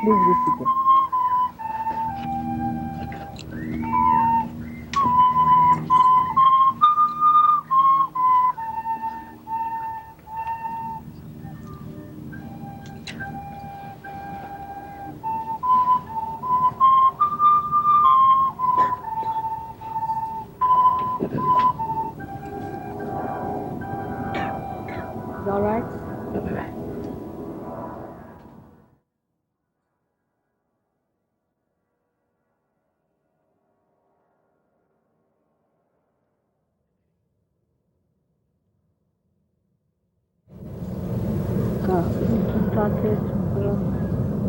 Please be seated. Is all right?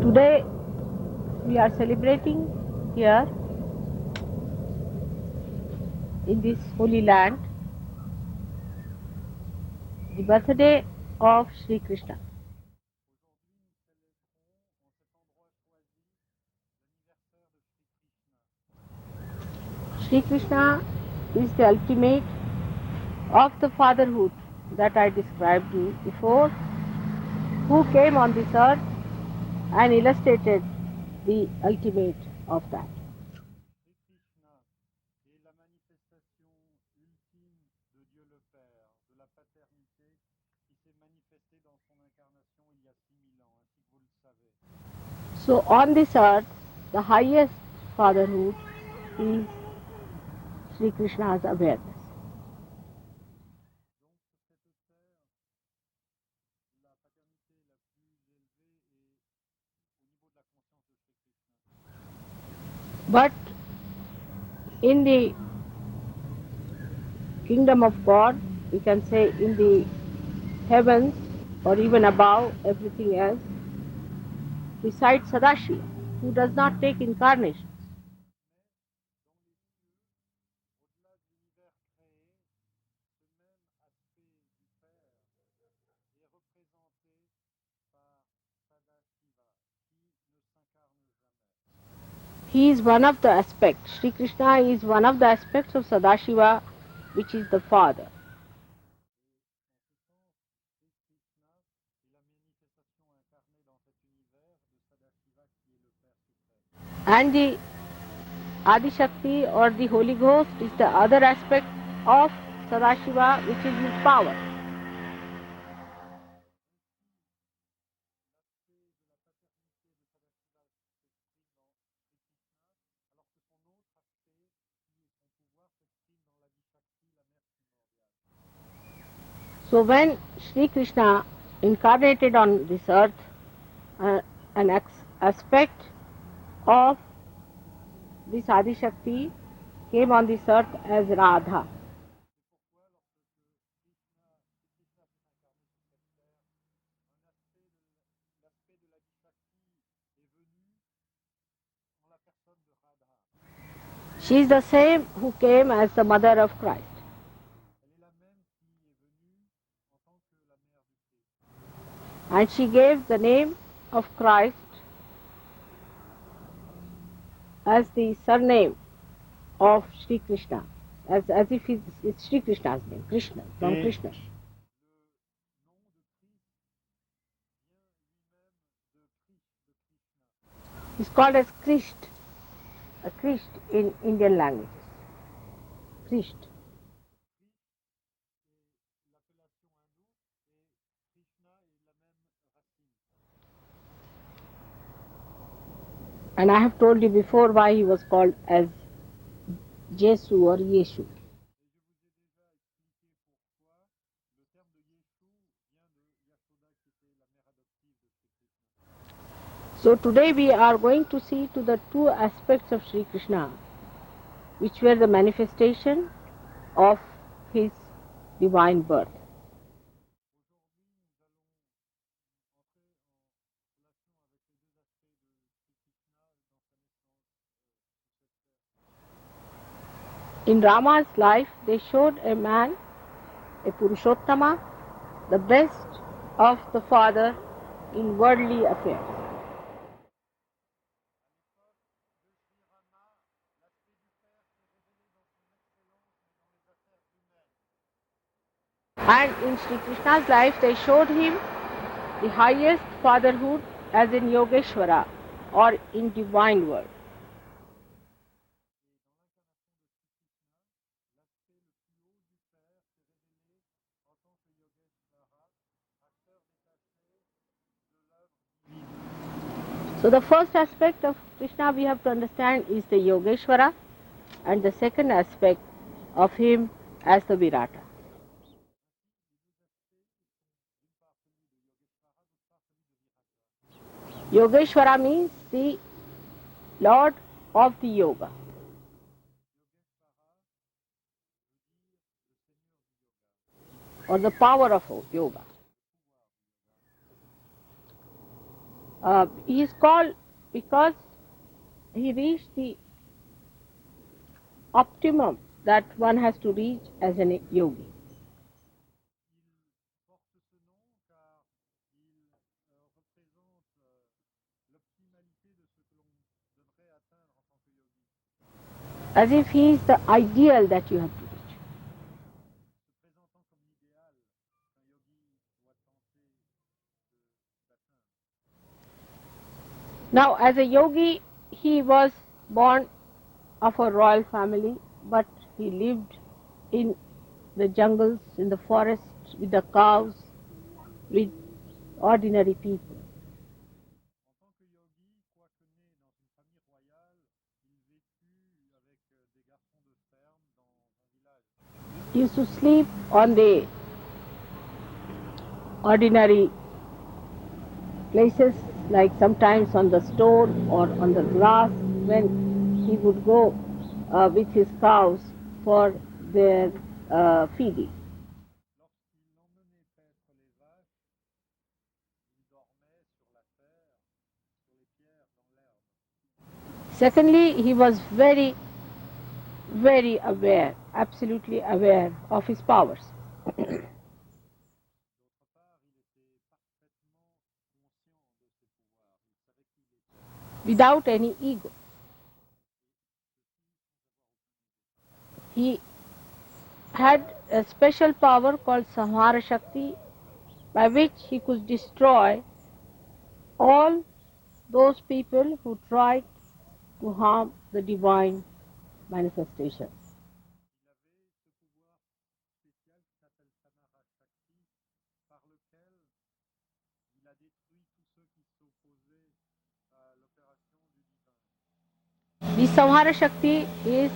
Today we are celebrating here in this holy land the birthday of Shri Krishna. Shri Krishna is the ultimate of the fatherhood that I described you before, who came on this earth and illustrated the ultimate of that. So on this earth, the highest fatherhood is Sri Krishna's awareness. But in the kingdom of God, we can say in the heavens or even above everything else, besides Sadashiva, who does not take incarnations. He is one of the aspects. Sri Krishna is one of the aspects of Sadashiva, which is the Father. And the Adi Shakti or the Holy Ghost is the other aspect of Sadashiva, which is his power. So when Sri Krishna incarnated on this earth, an aspect of this Adi Shakti came on this earth as Radha. She is the same who came as the mother of Christ. And she gave the name of Christ as the surname of Sri Krishna, as if it's Sri Krishna's name, Krishna, from Krishna. It's called as Krisht, a Krisht in Indian languages. Krisht. And I have told you before why he was called as Jesu or Yeshu. So today we are going to see to the two aspects of Sri Krishna, which were the manifestation of his divine birth. In Rama's life, they showed a man, a Purushottama, the best of the father in worldly affairs. And in Sri Krishna's life, they showed him the highest fatherhood as in Yogeshwara, or in divine world. So the first aspect of Krishna we have to understand is the Yogeshwara, and the second aspect of him as the Virata. Yogeshwara means the Lord of the Yoga, or the power of yoga. He is called because he reached the optimum that one has to reach as a yogi. As if he is the ideal that you have to reach. Now, as a yogi, he was born of a royal family, but he lived in the jungles, in the forests, with the cows, with ordinary people. He used to sleep on the ordinary places, like sometimes on the stone or on the grass, when he would go with his cows for their feeding. Secondly, he was very, very aware, absolutely aware of his powers. Without any ego. He had a special power called Samhara Shakti, by which he could destroy all those people who tried to harm the divine manifestation. The Samhara Shakti is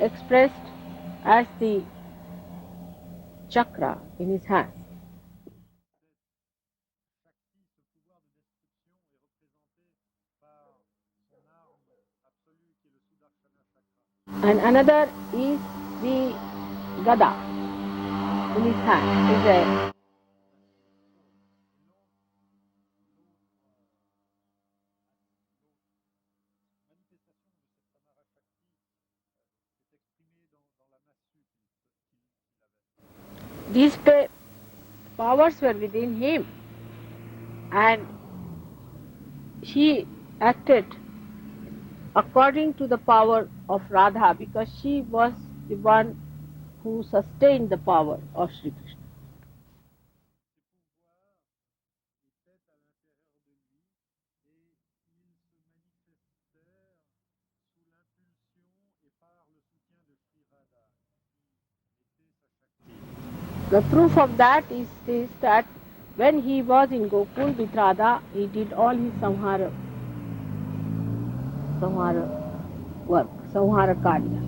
expressed as the chakra in his hand. And another is the Gada in his hand. Is a these powers were within him, and he acted according to the power of Radha, because she was the one who sustained the power of Shri Krishna. The proof of that is that when he was in Gokul with Radha, he did all his samhara work, samhara karya.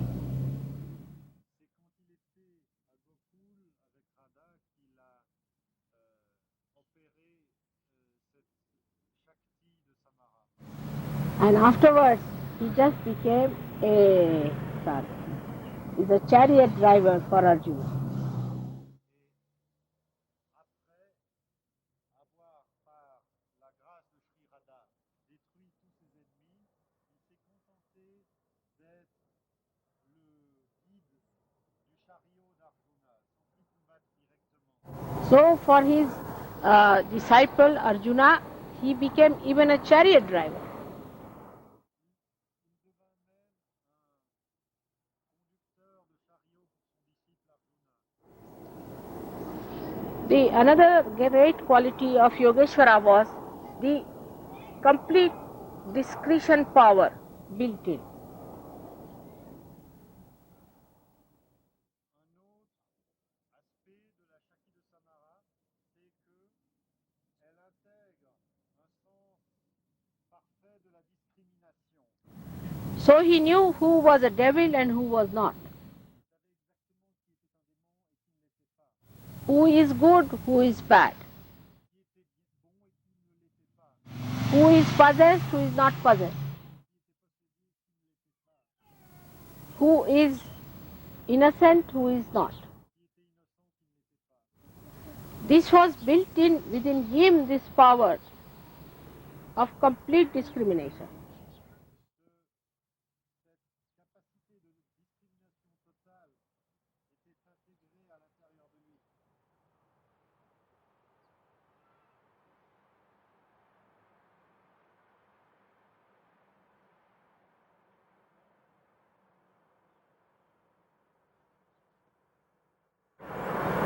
And afterwards, he just became a He's a chariot driver for Arjuna. So for his disciple Arjuna, he became even a chariot driver. The another great quality of Yogeshwara was the complete discretion power built in. So he knew who was a devil and who was not. Who is good, who is bad. Who is possessed, who is not possessed. Who is innocent, who is not. This was built in within him, this power of complete discrimination.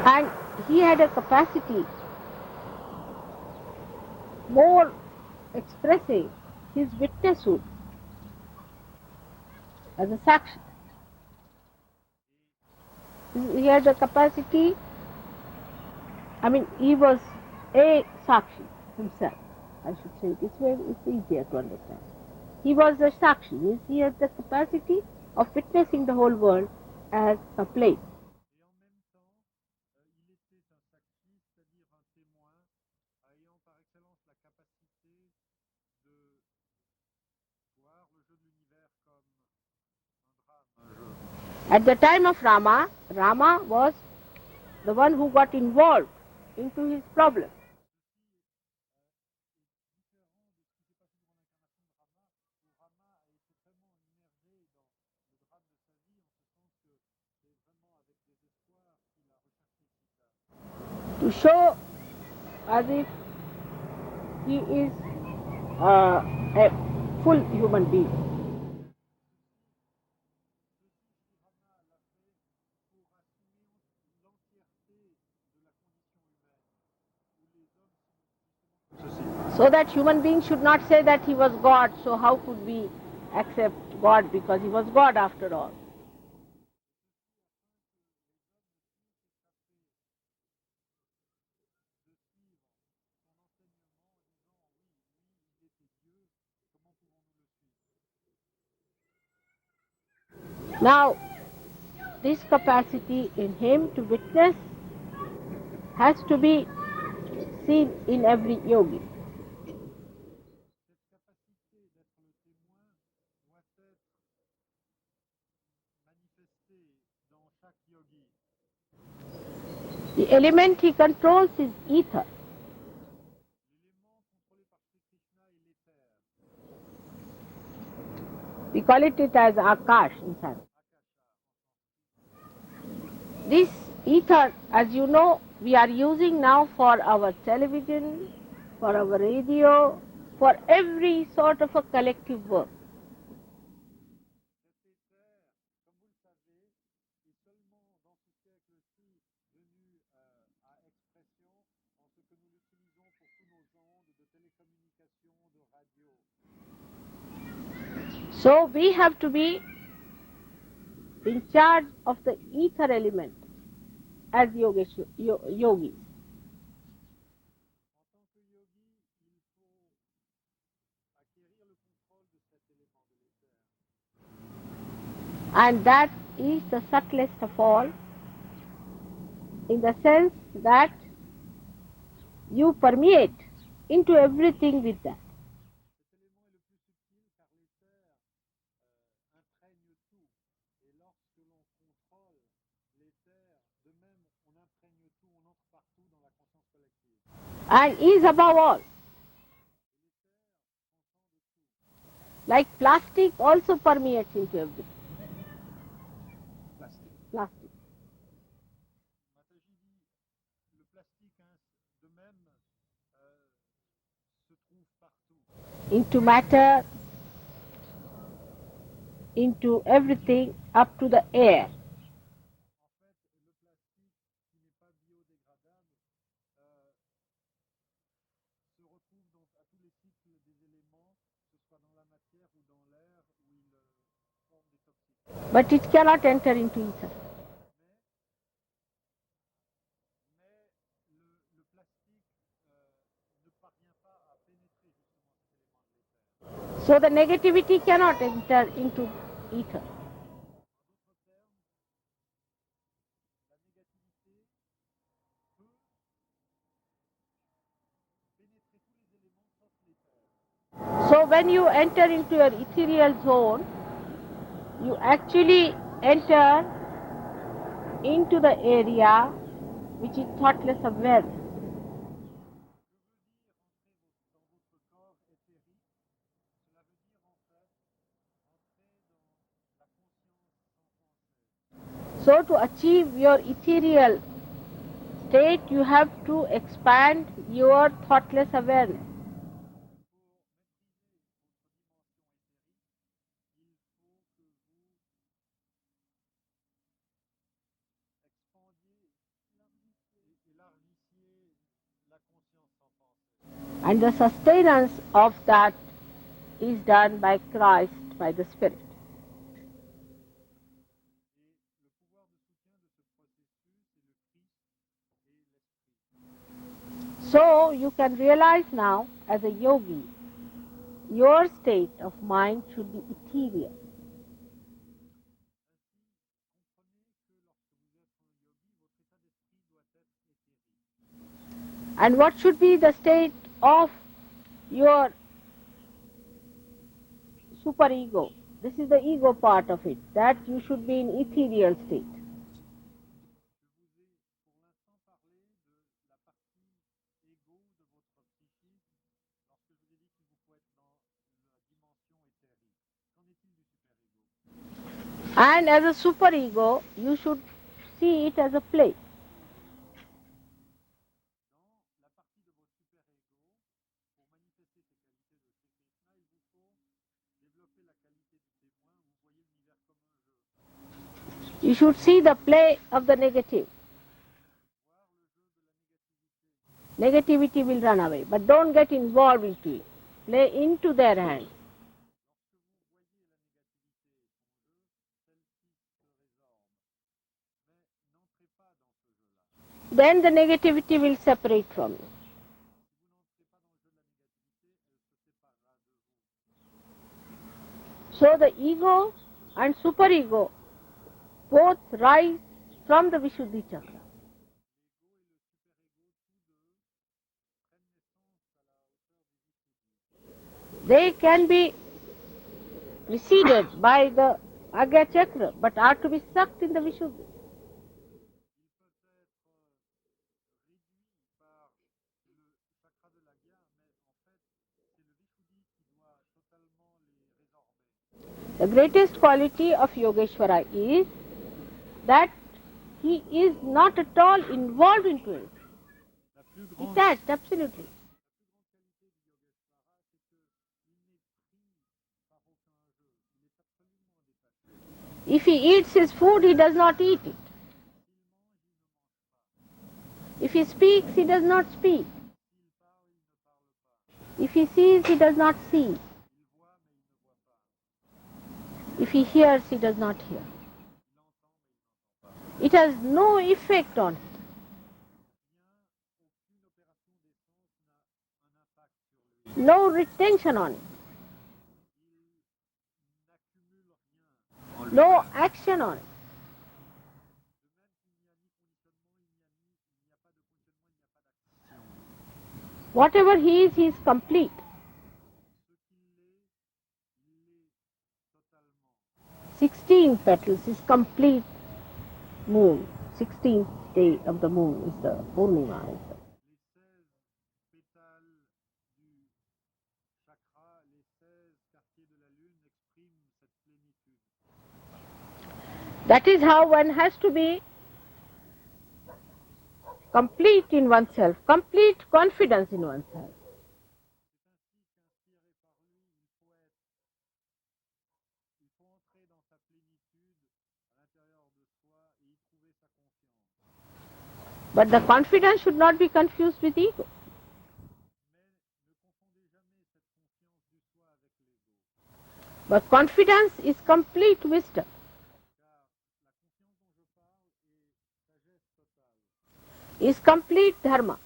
And he had a capacity more expressing his witnesshood as a sakshi. He had a capacity, he was a sakshi himself. I should say it's easier to understand. He was a sakshi, means he had the capacity of witnessing the whole world as a play. At the time of Rama, Rama was the one who got involved into his problem. To show as if he is a full human being. So that human beings should not say that he was God, so how could we accept God, because he was God after all. Now, this capacity in him to witness has to be seen in every yogi. The element he controls is ether. We call it as Akash in Sanskrit. This ether, as you know, we are using now for our television, for our radio, for every sort of a collective work. So we have to be in charge of the ether element as yogis. And that is the subtlest of all, in the sense that you permeate into everything with that. And is above all. Like plastic also permeates into everything. Plastic. Into matter, into everything, up to the air. But it cannot enter into ether. So the negativity cannot enter into ether. So when you enter into your ethereal zone, you actually enter into the area which is thoughtless awareness. So to achieve your ethereal state, you have to expand your thoughtless awareness. And the sustenance of that is done by Christ, by the Spirit. So you can realize now, as a yogi, your state of mind should be ethereal. And what should be the state of your superego? This is the ego part of it, that you should be in ethereal state. And as a superego, you should see it as a play. You should see the play of the negative. Negativity will run away, but don't get involved into it. Play into their hands. Then the negativity will separate from you. So the ego and superego both rise from the Vishuddhi chakra. They can be preceded by the Agya chakra, but are to be sucked in the Vishuddhi. The greatest quality of Yogeshwara is that he is not at all involved into it. Detached, absolutely. If he eats his food, he does not eat it. If he speaks, he does not speak. If he sees, he does not see. If he hears, he does not hear. It has no effect on him. No retention on it. No action on it. Whatever he is complete. 16 petals is complete moon. 16th day of the moon is the Purnima. That is how one has to be complete in oneself, complete confidence in oneself. But the confidence should not be confused with ego. But confidence is complete wisdom. Is complete dharma.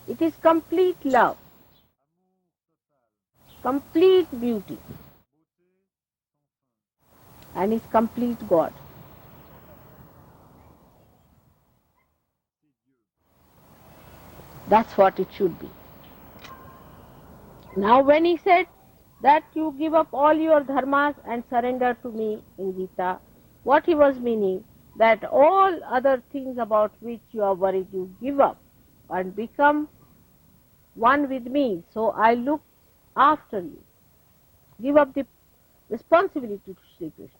It is complete love. Complete beauty. And is complete God. That's what it should be. Now when he said that you give up all your dharmas and surrender to me in Gita, what he was meaning, that all other things about which you are worried you give up and become one with me, so I look after you. Give up the responsibility to Shri Krishna.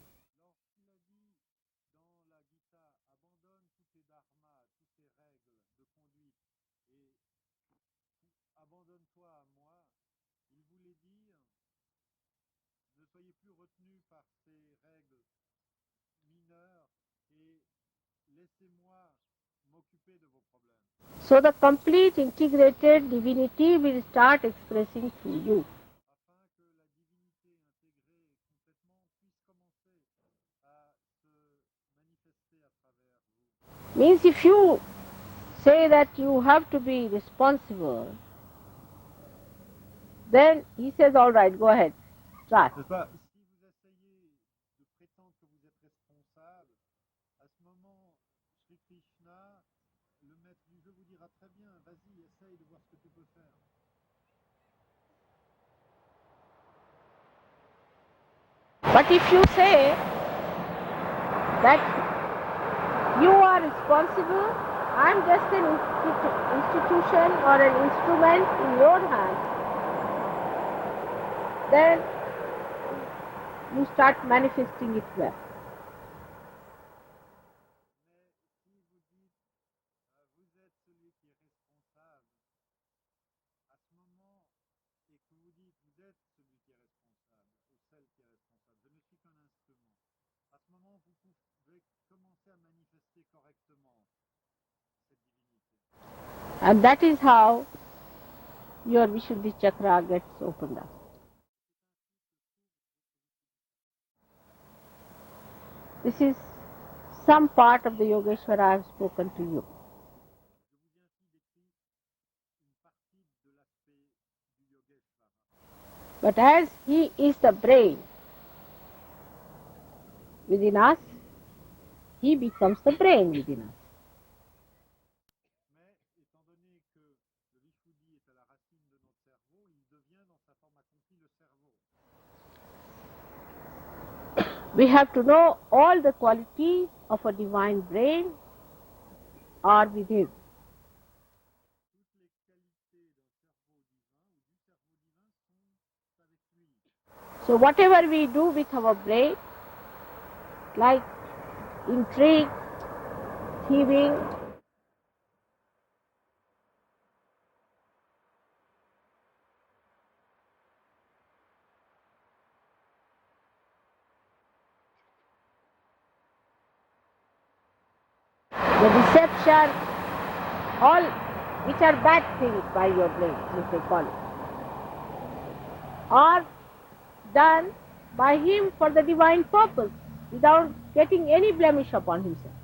So the complete integrated divinity will start expressing through you. Means if you say that you have to be responsible, then he says, all right, go ahead, try. But if you say that you are responsible, I am just an institution or an instrument in your hand, then you start manifesting it well. And that is how your Vishuddhi chakra gets opened up. This is some part of the Yogeshwara I have spoken to you. But as he is the brain within us, he becomes the brain within us. We have to know all the qualities of a divine brain are within. So whatever we do with our brain, like intrigue, thieving, the deception, all which are bad things by your brain, if they call it, are done by him for the divine purpose without getting any blemish upon himself.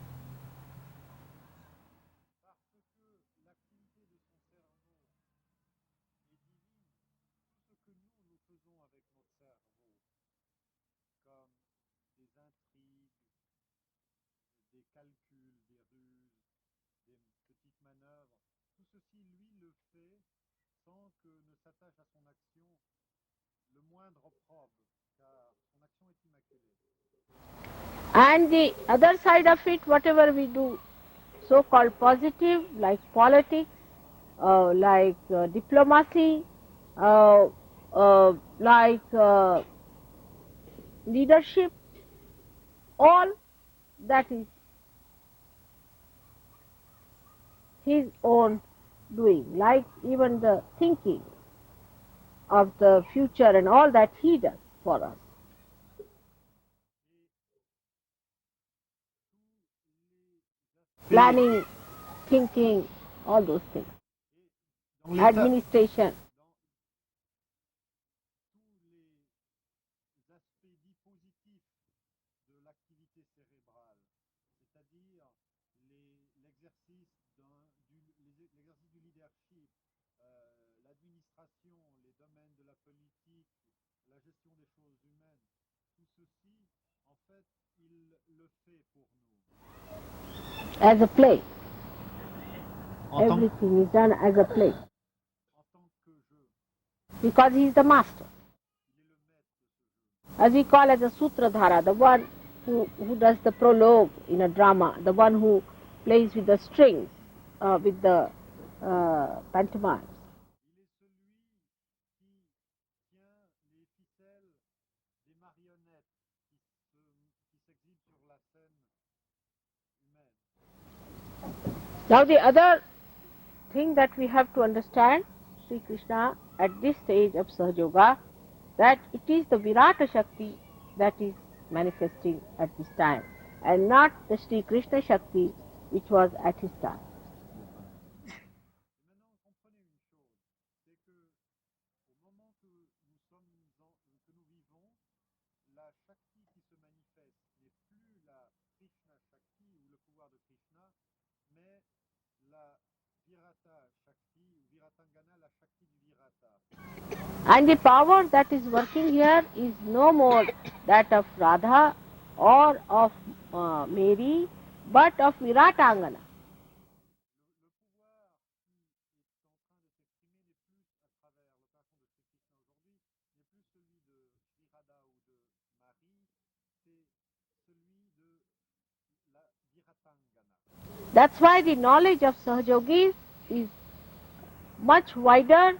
And the other side of it, whatever we do, so-called positive, like politics, like diplomacy, like leadership, all that is his own doing, like even the thinking of the future and all that he does for us. Planning, thinking, all those things. Administration. l'exercice du leadership, l'administration, les domaines de la politique, la gestion des choses humaines, tout ceci, en fait, il le fait pour nous. As a play. En tant, Everything is done as a play. en tant que jeu. Because he is the master. Il est le maître de ce jeu. As we call as a sutradhara, the one who does the prologue in a drama, the one who plays with the strings, with the pantomimes. Il est celui qui tient les ficelles des marionnettes qui s'exhibent sur la scène humaine. Now the other thing that we have to understand, Sri Krishna at this stage of Sahaja Yoga, that it is the Virata Shakti that is manifesting at this time, and not the Sri Krishna Shakti which was at his time. Et maintenant, comprenez une chose, c'est que au moment que nous vivons, la Shakti qui se manifeste n'est plus la Krishna Shakti ou le pouvoir de Krishna, mais la Virata Shakti ou Viratangana, la Shakti du Virata. And the power that is working here is no more that of Radha or of Mary, but of Viratangana. Le pouvoir qui est en train de s'exprimer n'est plus à travers l'opération de Sri Krishna aujourd'hui, n'est plus celui de Shri Radha ou de Marie, c'est celui de la Viratangana. That's why the knowledge of Sahajogis is much wider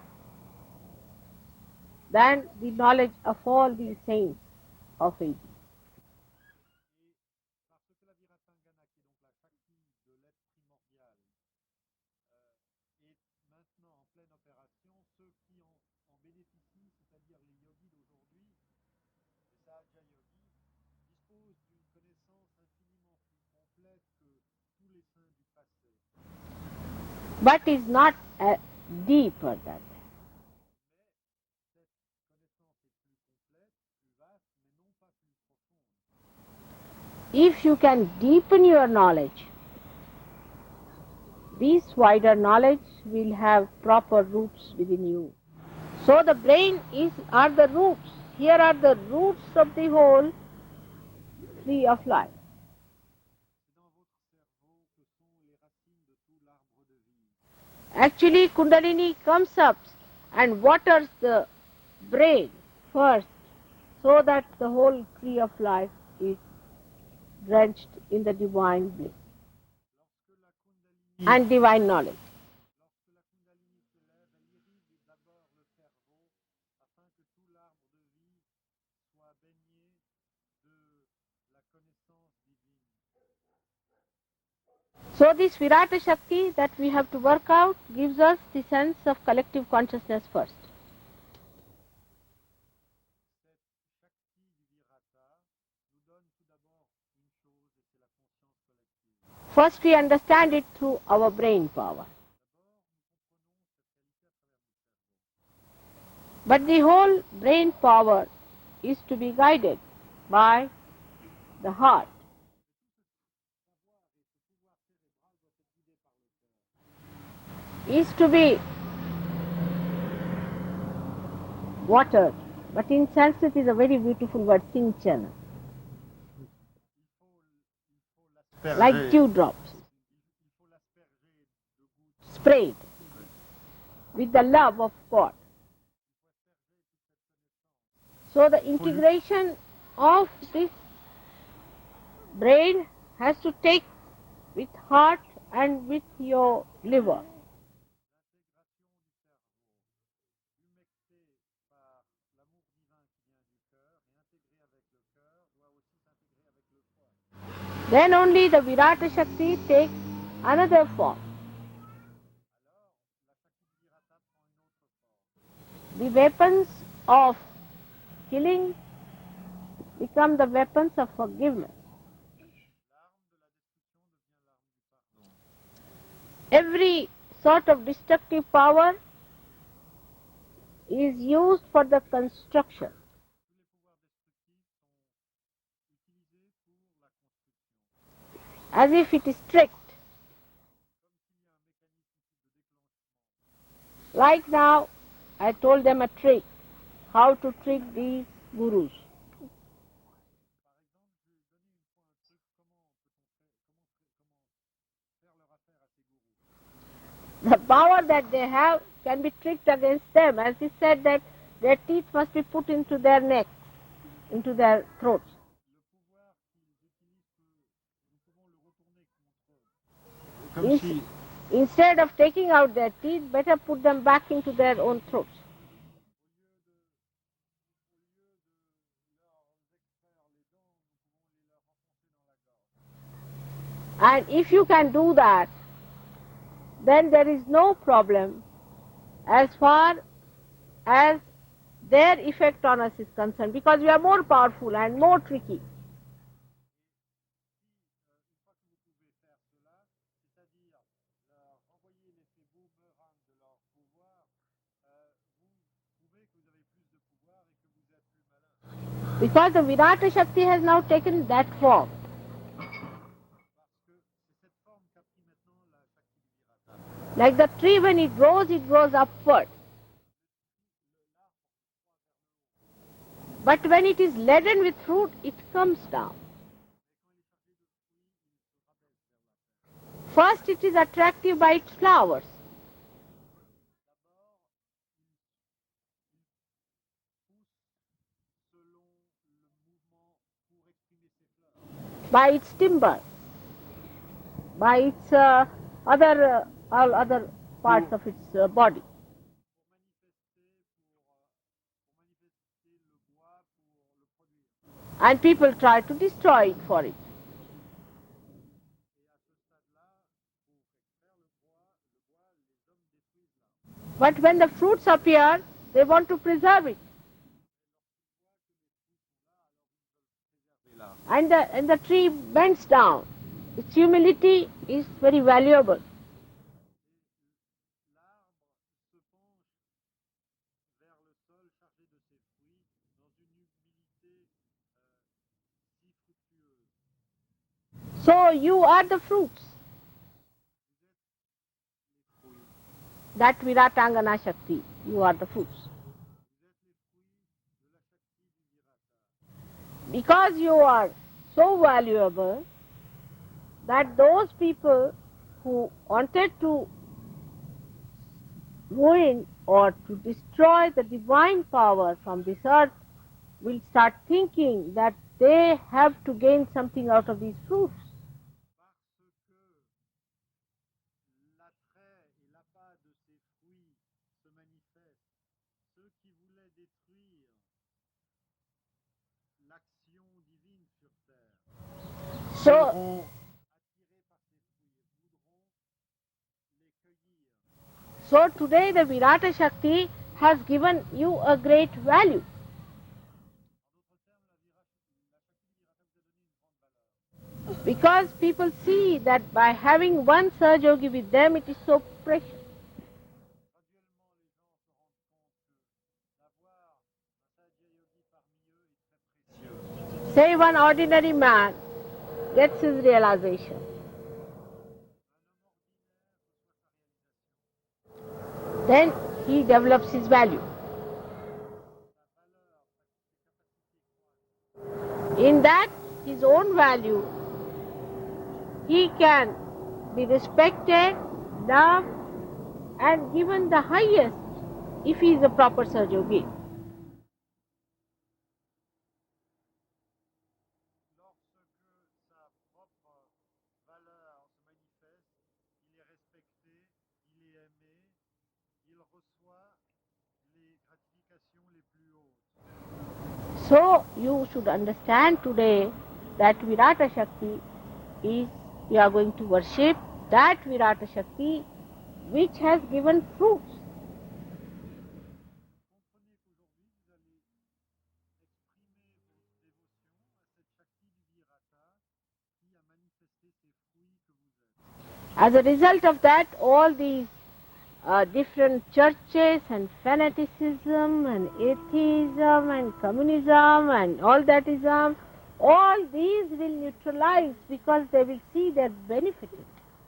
than the knowledge of all the saints of ages. Et parce que la Viratangana, qui est donc la Shakti de l'être primordial, est maintenant en pleine opération, ceux qui en bénéficient, c'est-à-dire les yogis d'aujourd'hui, les Sahaja yogis, disposent d'une connaissance infiniment plus complète que tous les saints du passé. But is not deeper than that. Mais cette connaissance est plus complète, plus vaste, mais non pas plus profonde. If you can deepen your knowledge, this wider knowledge will have proper roots within you. So the brain are the roots. Here are the roots of the whole tree of life. C'est dans votre cerveau que sont les racines de tout l'arbre de vie. Actually, Kundalini comes up and waters the brain first, so that the whole tree of life is drenched in the divine bliss Lorsque la Kundalini and divine knowledge. Lorsque la Kundalini se lève, elle irrigue d'abord le cerveau afin que tout l'arbre de vie soit baigné de la connaissance divine. So this Virata Shakti that we have to work out gives us the sense of collective consciousness first. Cette Shakti du Virata nous donne tout d'abord une chose et c'est la conscience collective. First we understand it through our brain power. D'abord, nous comprenons cette réalité à travers notre cerveau. But the whole brain power is to be guided by the heart. Savoir et ce pouvoir cérébral doit être guidé par le cœur. Is to be watered. But in Sanskrit is a very beautiful word, sinchana, Il faut l'asperger. like dewdrops, Il faut l'asperger de gouttes. sprayed with the love of God. Il faut asperger toute cette connaissance. So the integration of this brain has to take with heart and with your liver. L'intégration du cerveau, humecté par l'amour divin qui vient du cœur et intégré avec le cœur, doit aussi s'intégrer avec le foie. Then only the Virata Shakti takes another form. Alors, la Shakti du Virata prend une autre forme. The weapons of killing become the weapons of forgiveness. L'arme de la destruction devient l'arme du pardon. Every sort of destructive power is used for the construction. Tous les pouvoirs destructifs sont utilisés pour la construction. As if it is strict, Like now, I told them a trick, how to trick these gurus. Par exemple, je vais donner une fois un truc, comment faire leur affaire à ces gourous. The power that they have can be tricked against them, as he said that their teeth must be put into their necks, into their throats. Le pouvoir qu'ils utilisent, nous pouvons le retourner contre eux. Comme Ins- si, Instead of taking out their teeth, better put them back into their own throats. au lieu de leur extraire les dents, nous pouvons les leur enfoncer dans la gorge. And if you can do that, then there is no problem as far as their effect on us is concerned, because we are more powerful and more tricky. Une fois que vous pouvez faire cela, c'est-à-dire leur envoyer l'effet boomerang de leur pouvoir, vous prouvez que vous avez plus de pouvoir et que vous êtes plus malin. Because the Virata Shakti has now taken that form. Parce que c'est cette forme qu'a pris maintenant la Shakti du Virata. Like the tree, when it grows upward. But when it is laden with fruit, it comes down. First, it is attractive by its flowers. By its timber, by its all other parts of its body. And people try to destroy it for it. But when the fruits appear, they want to preserve it. And the tree bends down. Its humility is very valuable. So you are the fruits. That Viratangana Shakti, you are the fruits. Because you are so valuable that those people who wanted to ruin or to destroy the divine power from this earth will start thinking that they have to gain something out of these fruits. L'attrait et l'appât de ces fruits se manifestent. Ceux qui voulaient détruire l'action divine sur terre seront attirés par ces fruits et voudront les cueillir. So today the Virata Shakti has given you a great value. Because people see that by having one Sahajogi with them, it is so precious. Say one ordinary man gets his realization. Then he develops his value. In that, his own value, he can be respected, loved, and given the highest if he is a proper Sahajogi. Lorsque sa propre valeur se manifeste, il est respecté, il est aimé, il reçoit les gratifications les plus hautes. So you should understand today that Virata Shakti is, we are going to worship that Virata Shakti which has given fruits. Comprenez qu'aujourd'hui, vous allez exprimer votre dévotion à cette Shakti du Virata qui a manifesté ces fruits que vous êtes. As a result of that, all these different churches and fanaticism and atheism and communism and all that ism, all these will neutralize because they will see their benefit. Graduellement, par l'opération de cette Shakti,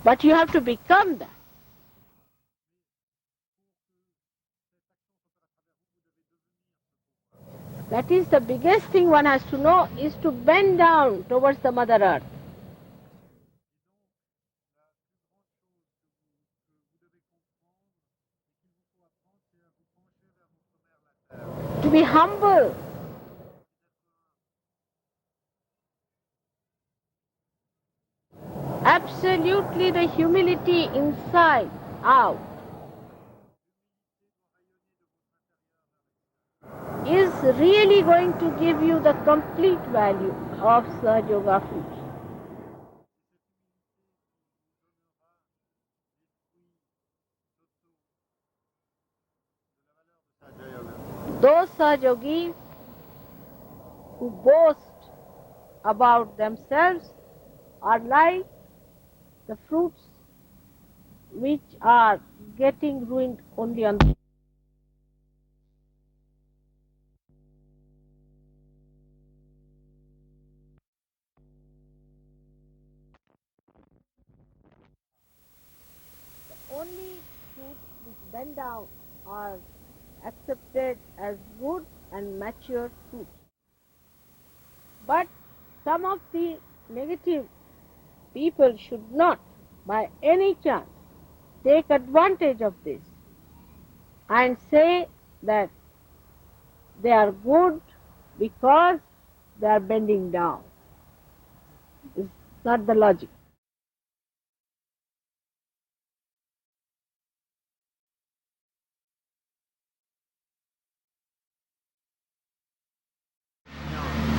But you have to become that. That is the biggest thing one has to know, is to bend down towards the Mother Earth. To be humble. Absolutely the humility inside, out, is really going to give you the complete value of Sahaja Yoga fruits. Those Sahaja Yogis who boast about themselves are like the fruits which are getting ruined only on the only fruits which bend down are accepted as good and mature fruits. But some of the negative people should not, by any chance, take advantage of this and say that they are good because they are bending down. It's not the logic.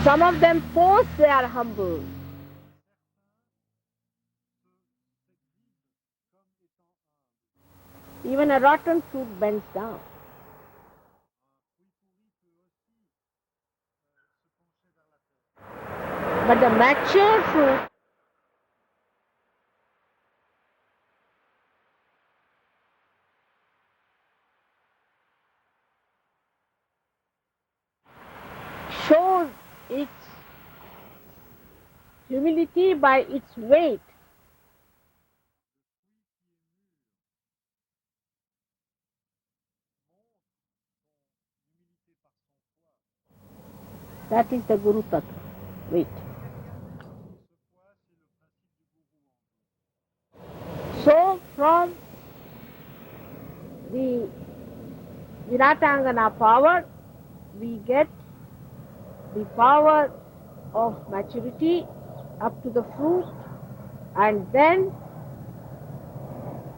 Some of them post they are humble. Even a rotten fruit bends down. But the mature fruit shows its humility by its weight. That is the Guru Tattva. Weight. So from the Viratangana power, we get the power of maturity up to the fruit, and then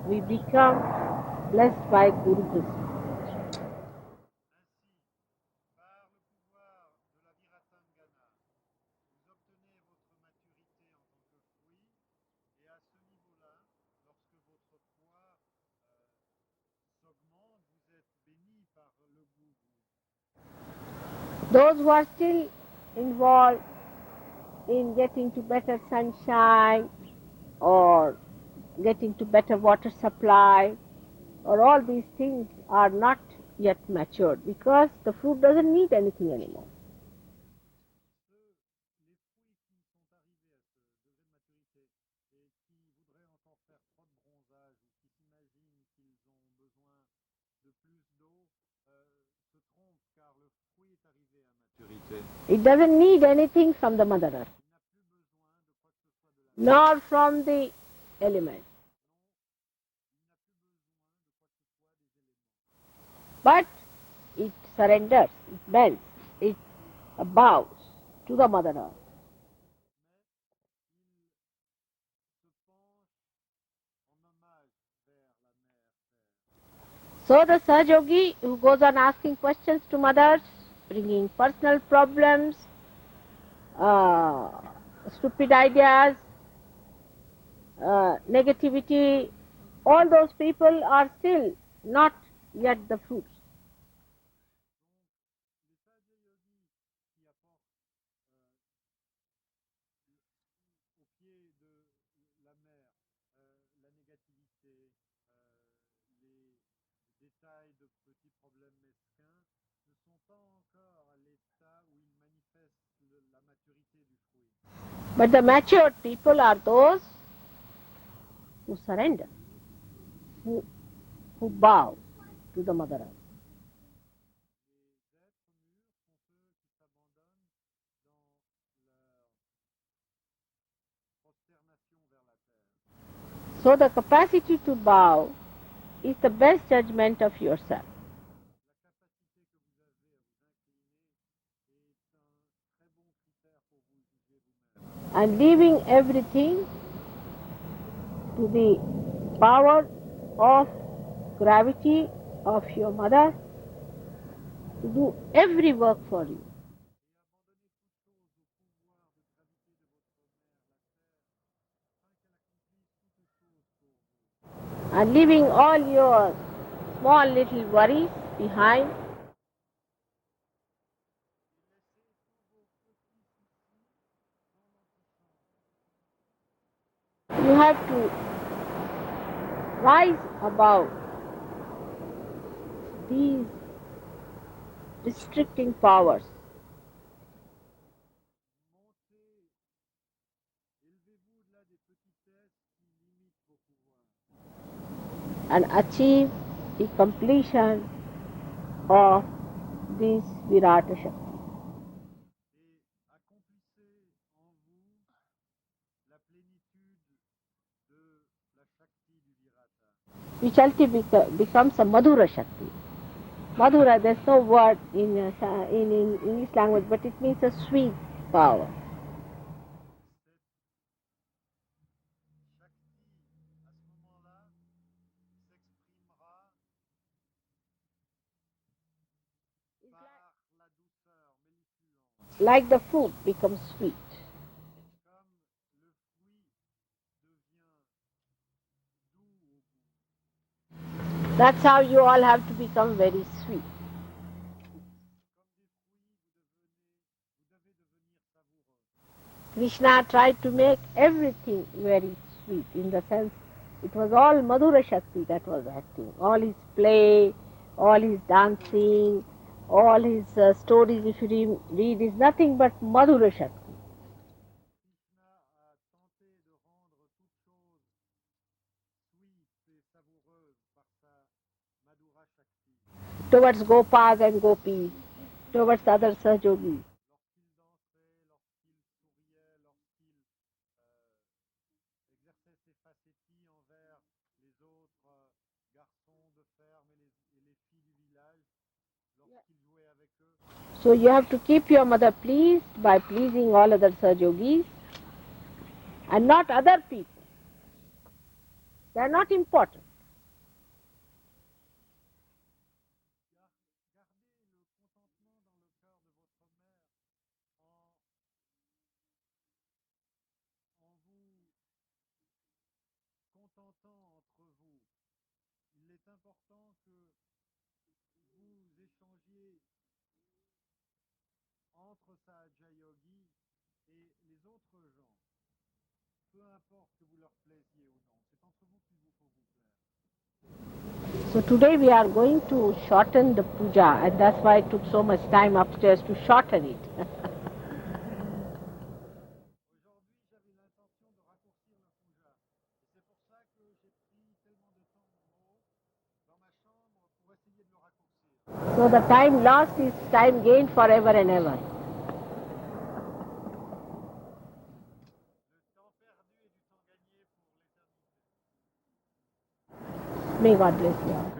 we become blessed by Guru Krishna. Those who are still involved in getting to better sunshine or getting to better water supply or all these things are not yet matured because the fruit doesn't need anything anymore. It doesn't need anything from the Mother Earth, nor from the elements. But it surrenders, it bends, it bows to the Mother Earth. So the Sahajogi who goes on asking questions to mothers, bringing personal problems, uh, stupid ideas, negativity, all those people are still not yet the fruits. But the matured people are those who surrender, who bow to the Mother Earth. Les êtres mûrs sont ceux qui s'abandonnent dans leur prosternation vers la terre. So the capacity to bow is the best judgment of yourself. La capacité que vous avez à vous incliner est un très bon critère pour vous juger vous-même. And leaving everything to the power of gravity of your mother to do every work for you. Et abandonnez toute chose au pouvoir de gravité de votre mère, la terre, afin qu'elle accomplisse toutes choses pour vous. And leaving all your small little worries behind, Et laissez tous vos petits soucis dans l'antichambre. you have to rise above these restricting powers Montez, élevez-vous au-delà des petitesses qui limitent vos pouvoirs. and achieve the completion of this Virata Shakti, Et accomplissez en vous la plénitude de la Shakti du Virata. which ultimately becomes a Madhura Shakti. Madhura, there's no word in English language, but it means a sweet power. Cette Shakti, à ce moment-là, s'exprimera par la douceur mellifluente, Like the fruit becomes sweet. comme le fruit devient doux au goût. That's how you all have to become very sweet. Comme des fruits, vous devez devenir savoureux. Krishna tried to make everything very sweet in the sense it was all Madhura Shakti that was acting. All his play, all his dancing, all his stories, if you read, is nothing but Madhura Shakti. Krishna a tenté de rendre toute chose sweet et savoureuse par sa Madhura Shakti. Towards Gopas and Gopis, towards other Sahajogis. Lorsqu'il dansait, lorsqu'il souriait, lorsqu'il exerçait ses facéties envers les autres garçons de ferme et les filles du village, lorsqu'il jouait avec eux. So you have to keep your mother pleased by pleasing all other Sahajogis and not other people. They are not important. Gardez le contentement dans le cœur de votre mère en vous contentant entre vous. Il est important que vous échangiez entre Sahaja Yogi et les autres gens. Peu importe que vous leur plaisiez ou non, c'est entre vous qu'il vous faut vous plaire. So today we are going to shorten the puja, and that's why it took so much time upstairs to shorten it. Aujourd'hui, j'avais l'intention de raccourcir le puja. Et c'est pour ça que j'ai pris tellement de temps en haut dans ma chambre pour essayer de le raccourcir. So the time lost is time gained forever and ever. Le temps perdu est du temps gagné pour l'éternité. May God bless you all.